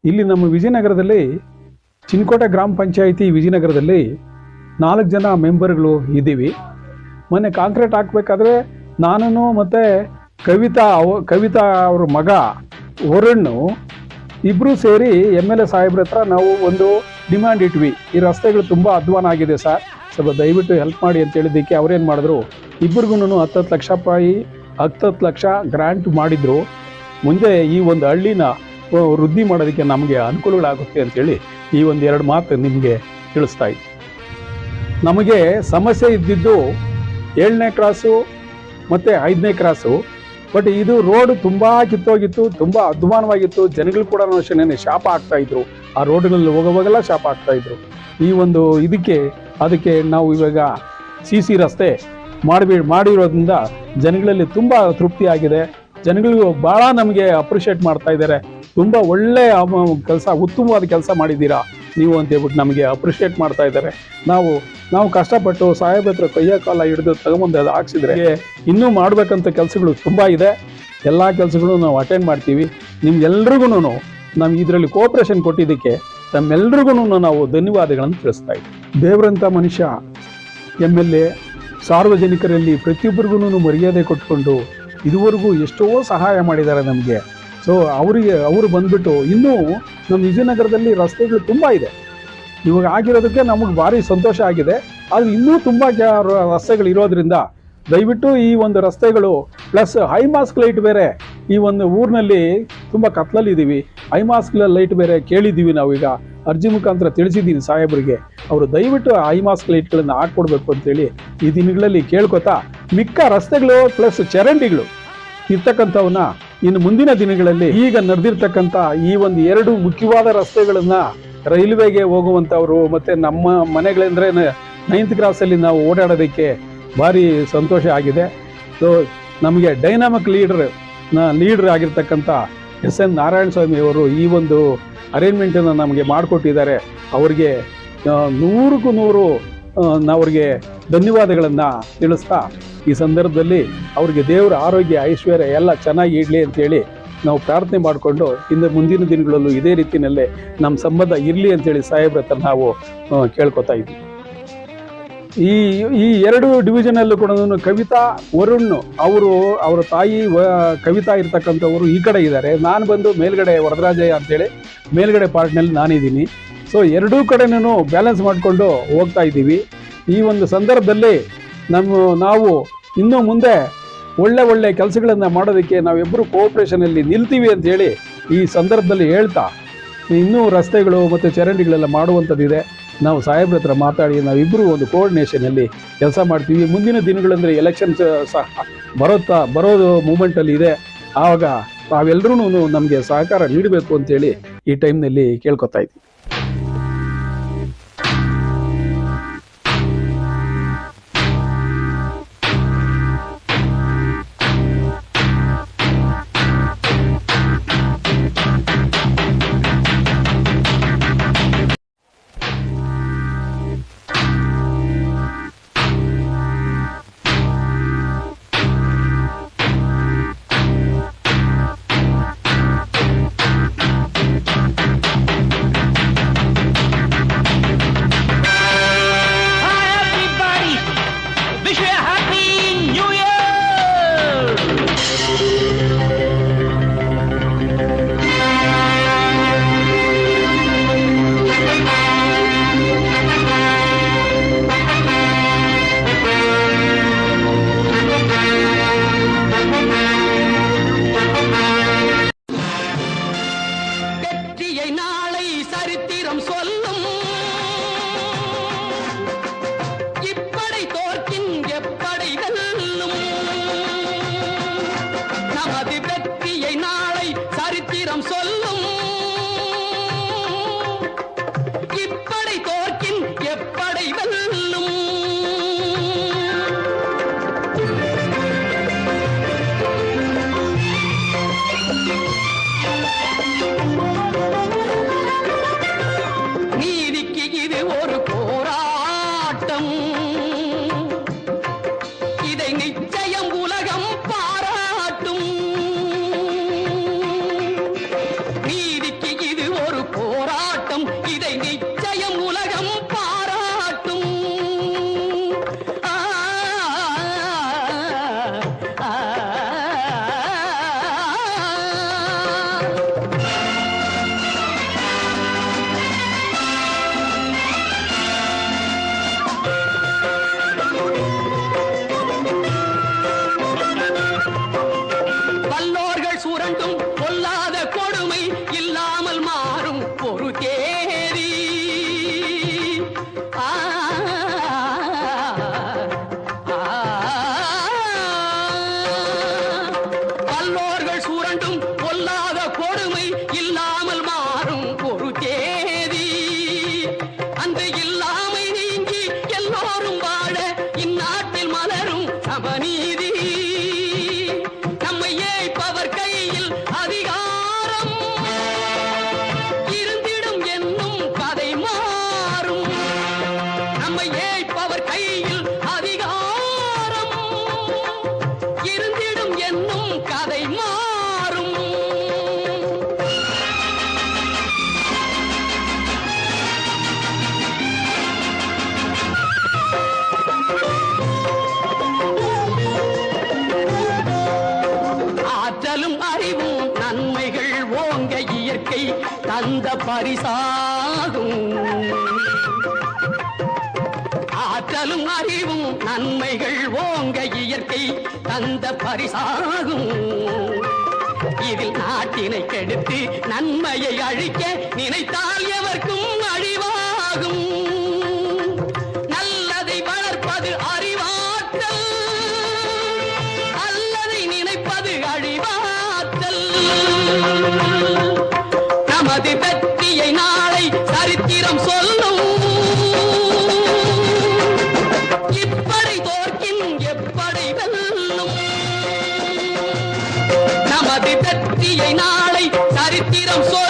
ಇಲ್ಲಿ ನಮ್ಮ ವಿಜಯನಗರದಲ್ಲಿ ಚಿನ್ಕೋಟೆ ಗ್ರಾಮ ಪಂಚಾಯಿತಿ ವಿಜಯನಗರದಲ್ಲಿ 4 ಜನ ಮೆಂಬರ್ಗಳು ಇದ್ದೀವಿ. ಮೊನ್ನೆ ಕಾಂಕ್ರೀಟ್ ಹಾಕಬೇಕಾದ್ರೆ ನಾನು ಮತ್ತು ಕವಿತಾ ಅವ್ರ ಮಗ ವರುಣ್ ಇಬ್ಬರು ಸೇರಿ MLA ಸಾಹೇಬ್ರ ಹತ್ರ ನಾವು ಒಂದು ಡಿಮ್ಯಾಂಡ್ ಇಟ್ವಿ. ಈ ರಸ್ತೆಗಳು ತುಂಬ ಅಧ್ವಾನ ಆಗಿದೆ ಸರ್, ಸ್ವಲ್ಪ ದಯವಿಟ್ಟು ಹೆಲ್ಪ್ ಮಾಡಿ ಅಂತ ಹೇಳಿದ್ದಕ್ಕೆ ಅವ್ರೇನು ಮಾಡಿದ್ರು, ಇಬ್ಬರಿಗೂ 10 ಲಕ್ಷ ರೂಪಾಯಿ 10 ಲಕ್ಷ ಗ್ರ್ಯಾಂಟ್ ಮಾಡಿದ್ರು. ಮುಂದೆ ಈ ಒಂದು ಹಳ್ಳಿನ ವೃದ್ಧಿ ಮಾಡೋದಕ್ಕೆ ನಮಗೆ ಅನುಕೂಲಗಳಾಗುತ್ತೆ ಅಂತೇಳಿ ಈ ಒಂದು 2 ಮಾತು ನಿಮಗೆ ತಿಳಿಸ್ತಾ ಇದ್ದೆ. ನಮಗೆ ಸಮಸ್ಯೆ ಇದ್ದಿದ್ದು 7ನೇ ಕ್ರಾಸು ಮತ್ತು 5ನೇ ಕ್ರಾಸು. ಬಟ್ ಇದು ರೋಡ್ ತುಂಬ ಕಿತ್ತೋಗಿತ್ತು, ತುಂಬ ಅಧ್ವಾನವಾಗಿತ್ತು. ಜನಗಳು ಕೂಡ ಅಷ್ಟೇ ಶಾಪ ಆಗ್ತಾಯಿದ್ರು, ಆ ರೋಡ್ಗಳಲ್ಲಿ ಹೋಗೋವಾಗೆಲ್ಲ ಶಾಪ ಆಗ್ತಾಯಿದ್ರು. ಈ ಒಂದು ಅದಕ್ಕೆ ನಾವು ಇವಾಗ CC ರಸ್ತೆ ಮಾಡಿರೋದ್ರಿಂದ ಜನಗಳಲ್ಲಿ ತುಂಬ ತೃಪ್ತಿ ಆಗಿದೆ. ಜನಗಳು ಭಾಳ ನಮಗೆ ಅಪ್ರಿಷಿಯೇಟ್ ಮಾಡ್ತಾ ಇದ್ದಾರೆ. ತುಂಬ ಒಳ್ಳೆಯ ಕೆಲಸ, ಉತ್ತಮವಾದ ಕೆಲಸ ಮಾಡಿದ್ದೀರಾ ನೀವು ಅಂತ ಹೇಳ್ಬಿಟ್ಟು ನಮಗೆ ಅಪ್ರಿಷಿಯೇಟ್ ಮಾಡ್ತಾ ಇದ್ದಾರೆ. ನಾವು ಕಷ್ಟಪಟ್ಟು ಸಾಹೇಬ್ರ ಹತ್ರ ಕೈಯ ಕಾಲ ಹಿಡಿದು ತಗೊಂಬಂದು ಅದು ಹಾಕ್ಸಿದ್ರೆ ಇನ್ನೂ ಮಾಡಬೇಕಂತ ಕೆಲಸಗಳು ತುಂಬ ಇದೆ. ಎಲ್ಲ ಕೆಲಸಗಳು ನಾವು ಅಟೆಂಡ್ ಮಾಡ್ತೀವಿ. ನಿಮ್ಗೆಲ್ರಿಗೂ ನಮ್ಗೆ ಇದರಲ್ಲಿ ಕೋಆಪ್ರೇಷನ್ ಕೊಟ್ಟಿದ್ದಕ್ಕೆ ತಮ್ಮೆಲ್ರಿಗೂ ನಾವು ಧನ್ಯವಾದಗಳನ್ನು ತಿಳಿಸ್ತಾ ಇದ್ದೀವಿ. ದೇವರಂಥ ಮನುಷ್ಯ MLA ಸಾರ್ವಜನಿಕರಲ್ಲಿ ಪ್ರತಿಯೊಬ್ಬರಿಗೂ ಮರ್ಯಾದೆ ಕೊಟ್ಕೊಂಡು ಇದುವರೆಗೂ ಎಷ್ಟೋ ಸಹಾಯ ಮಾಡಿದ್ದಾರೆ ನಮಗೆ. ಸೊ ಅವರು ಬಂದ್ಬಿಟ್ಟು ಇನ್ನೂ ನಮ್ಮ ವಿಜಯನಗರದಲ್ಲಿ ರಸ್ತೆಗಳು ತುಂಬ ಇದೆ. ಇವಾಗ ಆಗಿರೋದಕ್ಕೆ ನಮಗೆ ಭಾರಿ ಸಂತೋಷ ಆಗಿದೆ. ಆದರೆ ಇನ್ನೂ ತುಂಬ ರಸ್ತೆಗಳು ಇರೋದ್ರಿಂದ ದಯವಿಟ್ಟು ಈ ಒಂದು ರಸ್ತೆಗಳು ಪ್ಲಸ್ ಹೈಮಾಸ್ಕ್ ಲೈಟ್ ಬೇರೆ ಈ ಒಂದು ಊರಿನಲ್ಲಿ ತುಂಬ ಕತ್ಲಲ್ಲಿದ್ದೀವಿ. ಹೈಮಾಸ್ಕ್ ಲೈಟ್ ಬೇರೆ ಕೇಳಿದ್ದೀವಿ, ನಾವೀಗ ಅರ್ಜಿ ಮುಖಾಂತರ ತಿಳಿಸಿದ್ದೀನಿ ಸಾಹೇಬರಿಗೆ. ಅವರು ದಯವಿಟ್ಟು ಹೈಮಾಸ್ಕ್ ಲೈಟ್ಗಳನ್ನು ಹಾಕ್ಕೊಡ್ಬೇಕು ಅಂತೇಳಿ ಈ ದಿನಗಳಲ್ಲಿ ಕೇಳ್ಕೊತಾ, ಮಿಕ್ಕ ರಸ್ತೆಗಳು ಪ್ಲಸ್ ಚರಂಡಿಗಳು ಇರ್ತಕ್ಕಂಥವನ್ನ ಇನ್ನು ಮುಂದಿನ ದಿನಗಳಲ್ಲಿ ಈಗ ನಡೆದಿರ್ತಕ್ಕಂಥ ಈ ಒಂದು 2 ಮುಖ್ಯವಾದ ರಸ್ತೆಗಳನ್ನು ರೈಲ್ವೆಗೆ ಹೋಗುವಂಥವ್ರು ಮತ್ತು ನಮ್ಮ ಮನೆಗಳಂದ್ರೆ 9th ಕ್ರಾಸಲ್ಲಿ ನಾವು ಓಡಾಡೋದಕ್ಕೆ ಭಾರಿ ಸಂತೋಷ ಆಗಿದೆ. ಸೊ ನಮಗೆ ಡೈನಾಮಿಕ್ ಲೀಡರ್ ಆಗಿರ್ತಕ್ಕಂಥ SN ನಾರಾಯಣ ಸ್ವಾಮಿ ಅವರು ಈ ಒಂದು ಅರೇಂಜ್ಮೆಂಟನ್ನು ನಮಗೆ ಮಾಡಿಕೊಟ್ಟಿದ್ದಾರೆ. ಅವರಿಗೆ 100ಕ್ಕೂ 100 ಅವ್ರಿಗೆ ಧನ್ಯವಾದಗಳನ್ನು ತಿಳಿಸ್ತಾ, ಈ ಸಂದರ್ಭದಲ್ಲಿ ಅವರಿಗೆ ದೇವರ ಆರೋಗ್ಯ ಐಶ್ವರ್ಯ ಎಲ್ಲ ಚೆನ್ನಾಗಿ ಇಡಲಿ ಅಂತೇಳಿ ನಾವು ಪ್ರಾರ್ಥನೆ ಮಾಡಿಕೊಂಡು ಇನ್ನು ಮುಂದಿನ ದಿನಗಳಲ್ಲೂ ಇದೇ ರೀತಿಯಲ್ಲೇ ನಮ್ಮ ಸಂಬಂಧ ಇರಲಿ ಅಂತೇಳಿ ಸಾಹೇಬ್ರ ಹತ್ರ ನಾವು ಕೇಳ್ಕೊತಾ ಇದ್ವಿ. ಈ 2 ಡಿವಿಷನಲ್ಲೂ ಕೂಡ ಕವಿತಾ ವರುಣ್ ಅವರ ತಾಯಿ ಕವಿತಾ ಇರ್ತಕ್ಕಂಥವರು ಈ ಕಡೆ ಇದ್ದಾರೆ. ನಾನು ಬಂದು ಮೇಲ್ಗಡೆ ವರದರಾಜಯ್ಯ ಅಂತೇಳಿ ಮೇಲ್ಗಡೆ ಪಾರ್ಟ್ನಲ್ಲಿ ನಾನಿದ್ದೀನಿ. ಸೊ 2 ಕಡೆನೂ ಬ್ಯಾಲೆನ್ಸ್ ಮಾಡಿಕೊಂಡು ಹೋಗ್ತಾ ಇದ್ದೀವಿ. ಈ ಒಂದು ಸಂದರ್ಭದಲ್ಲಿ ನಾವು ಇನ್ನೂ ಮುಂದೆ ಒಳ್ಳೆ ಕೆಲಸಗಳನ್ನು ಮಾಡೋದಕ್ಕೆ ನಾವಿಬ್ಬರು ಕೋಆಪ್ರೇಷನಲ್ಲಿ ನಿಲ್ತೀವಿ ಅಂತ ಹೇಳಿ ಈ ಸಂದರ್ಭದಲ್ಲಿ ಹೇಳ್ತಾ, ಇನ್ನೂ ರಸ್ತೆಗಳು ಮತ್ತು ಚರಂಡಿಗಳೆಲ್ಲ ಮಾಡುವಂಥದ್ದಿದೆ. ನಾವು ಸಾಹೇಬ್ರ ಹತ್ರ ಮಾತಾಡಿ ನಾವಿಬ್ಬರು ಒಂದು ಕೋಆರ್ಡಿನೇಷನಲ್ಲಿ ಕೆಲಸ ಮಾಡ್ತೀವಿ. ಮುಂದಿನ ದಿನಗಳಂದರೆ ಎಲೆಕ್ಷನ್ಸ್ ಸಹ ಬರೋದು ಮೂಮೆಂಟಲ್ಲಿ ಇದೆ. ಆವಾಗ ತಾವೆಲ್ಲರೂ ನಮಗೆ ಸಹಕಾರ ನೀಡಬೇಕು ಅಂತೇಳಿ ಈ ಟೈಮ್ನಲ್ಲಿ ಕೇಳ್ಕೊತಾ ಇದ್ದೀವಿ. தந்த பரிசாகும். ஆற்றலும் அறிவும் நன்மைகள் ஓங்க இயற்கை தந்த பரிசாகும். இதில் நாட்டினை கெடுத்து நன்மையை அழிக்க நினைத்தால் எவர்க்கும் அழிவாகும். நல்லதை வளர்ப்பது அறிவாற்றல், அல்லதை நினைப்பது அழிவாற்றல். நமது வெற்றியை நாளை சரித்திரம் சொல்லும். இப்படை தோற்கின் எப்படை வெல்லும். நமது வெற்றியை நாளை சரித்திரம் சொல்லும்.